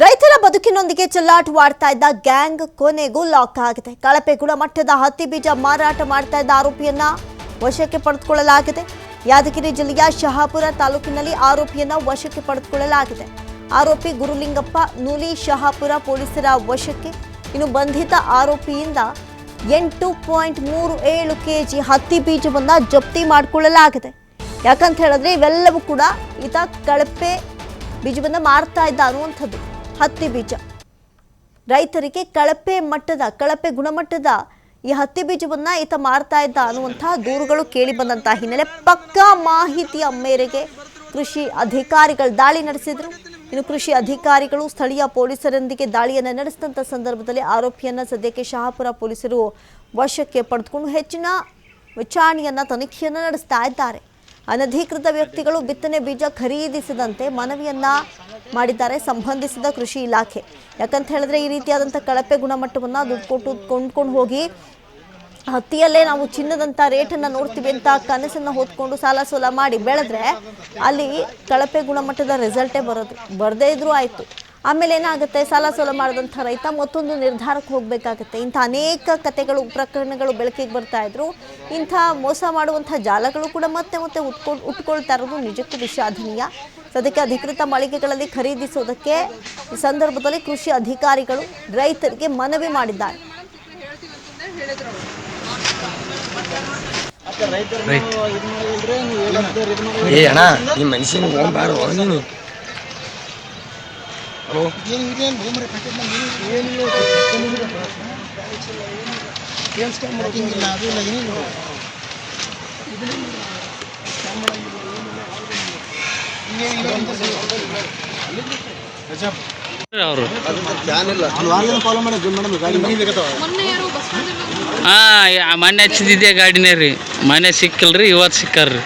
ರೈತರ ಬದುಕಿನೊಂದಿಗೆ ಚೆಲ್ಲಾಟವಾಡ್ತಾ ಇದ್ದ ಗ್ಯಾಂಗ್ ಕೊನೆಗೂ ಲಾಕ್ ಆಗಿದೆ. ಕಳಪೆ ಗುಣಮಟ್ಟದ ಹತ್ತಿ ಬೀಜ ಮಾರಾಟ ಮಾಡ್ತಾ ಇದ್ದ ಆರೋಪಿಯನ್ನ ವಶಕ್ಕೆ ಪಡೆದುಕೊಳ್ಳಲಾಗಿದೆ. ಯಾದಗಿರಿ ಜಿಲ್ಲೆಯ ಶಹಾಪುರ ತಾಲೂಕಿನಲ್ಲಿ ಆರೋಪಿಯನ್ನ ವಶಕ್ಕೆ ಪಡೆದುಕೊಳ್ಳಲಾಗಿದೆ. ಆರೋಪಿ ಗುರುಲಿಂಗಪ್ಪ ನೂಲಿ ಶಹಾಪುರ ಪೊಲೀಸರ ವಶಕ್ಕೆ. ಇನ್ನು ಬಂಧಿತ ಆರೋಪಿಯಿಂದ 8.37 kg ಹತ್ತಿ ಬೀಜವನ್ನ ಜಪ್ತಿ ಮಾಡಿಕೊಳ್ಳಲಾಗಿದೆ. ಯಾಕಂತ ಹೇಳಿದ್ರೆ ಇವೆಲ್ಲವೂ ಕೂಡ ಈತ ಕಳಪೆ ಬೀಜವನ್ನ ಮಾರ್ತಾ ಇದ್ದ ಅನ್ನುವಂಥದ್ದು. ಹತ್ತಿ ಬೀಜ ರೈತರಿಗೆ ಕಳಪೆ ಗುಣಮಟ್ಟದ ಈ ಹತ್ತಿ ಬೀಜವನ್ನ ಈತ ಮಾರ್ತಾ ಇದ್ದ ಅನ್ನುವಂತಹ ದೂರುಗಳು ಕೇಳಿ ಬಂದಂತಹ ಹಿನ್ನೆಲೆ ಪಕ್ಕಾ ಮಾಹಿತಿಯ ಮೇರೆಗೆ ಕೃಷಿ ಅಧಿಕಾರಿಗಳು ದಾಳಿ ನಡೆಸಿದ್ರು. ಇನ್ನು ಕೃಷಿ ಅಧಿಕಾರಿಗಳು ಸ್ಥಳೀಯ ಪೊಲೀಸರೊಂದಿಗೆ ದಾಳಿಯನ್ನು ನಡೆಸಿದಂಥ ಸಂದರ್ಭದಲ್ಲಿ ಆರೋಪಿಯನ್ನ ಸದ್ಯಕ್ಕೆ ಶಹಾಪುರ ಪೊಲೀಸರು ವಶಕ್ಕೆ ಪಡೆದುಕೊಂಡು ಹೆಚ್ಚಿನ ವಿಚಾರಣೆಯನ್ನ ತನಿಖೆಯನ್ನು ನಡೆಸ್ತಾ ಇದ್ದಾರೆ. ಅನಧಿಕೃತ ವ್ಯಕ್ತಿಗಳು ಬಿತ್ತನೆ ಬೀಜ ಖರೀದಿಸದಂತೆ ಮನವಿಯನ್ನ ಮಾಡಿದ್ದಾರೆ ಸಂಬಂಧಿಸಿದ ಕೃಷಿ ಇಲಾಖೆ. ಯಾಕಂತ ಹೇಳಿದ್ರೆ ಈ ರೀತಿಯಾದಂಥ ಕಳಪೆ ಗುಣಮಟ್ಟವನ್ನು ದುಡ್ಡು ಕೊಟ್ಟು ಕೊಂಡ್ಕೊಂಡು ಹೋಗಿ ಹತ್ತಿಯಲ್ಲೇ ನಾವು ಚಿನ್ನದಂಥ ರೇಟನ್ನು ನೋಡ್ತೀವಿ ಅಂತ ಕನಸನ್ನು ಹೊತ್ಕೊಂಡು ಸಾಲ ಸೋಲ ಮಾಡಿ ಬೆಳೆದ್ರೆ ಅಲ್ಲಿ ಕಳಪೆ ಗುಣಮಟ್ಟದ ರಿಸಲ್ಟೇ ಬರದೇ ಇದ್ರೂ ಆಯಿತು. ಆಮೇಲೆ ಏನಾಗುತ್ತೆ, ಸಾಲ ಸೋಲ ಮಾಡಿದಂಥ ರೈತ ಮತ್ತೊಂದು ನಿರ್ಧಾರಕ್ಕೆ ಹೋಗಬೇಕಾಗುತ್ತೆ. ಇಂಥ ಅನೇಕ ಕಥೆಗಳು ಪ್ರಕರಣಗಳು ಬೆಳಕಿಗೆ ಬರ್ತಾ ಇದ್ರು. ಇಂಥ ಮೋಸ ಮಾಡುವಂಥ ಜಾಲಗಳು ಕೂಡ ಮತ್ತೆ ಉಟ್ಕೊಳ್ತಾ ಇರೋದು ನಿಜಕ್ಕೂ ವಿಷಾದನೀಯ. ಸದ್ಯಕ್ಕೆ ಅಧಿಕೃತ ಮಳಿಗೆಗಳಲ್ಲಿ ಖರೀದಿಸುವುದಕ್ಕೆ ಈ ಸಂದರ್ಭದಲ್ಲಿ ಕೃಷಿ ಅಧಿಕಾರಿಗಳು ರೈತರಿಗೆ ಮನವಿ ಮಾಡಿದ್ದಾರೆ. ಮೊನ್ನೆ ಹಚ್ಚಿದ್ದೆ ಗಾಡಿನೇ ರೀ, ಮೊನ್ನೆ ಸಿಕ್ಕಿಲ್ರಿ, ಇವತ್ತು ಸಿಕ್ಕಾರ್ರಿ.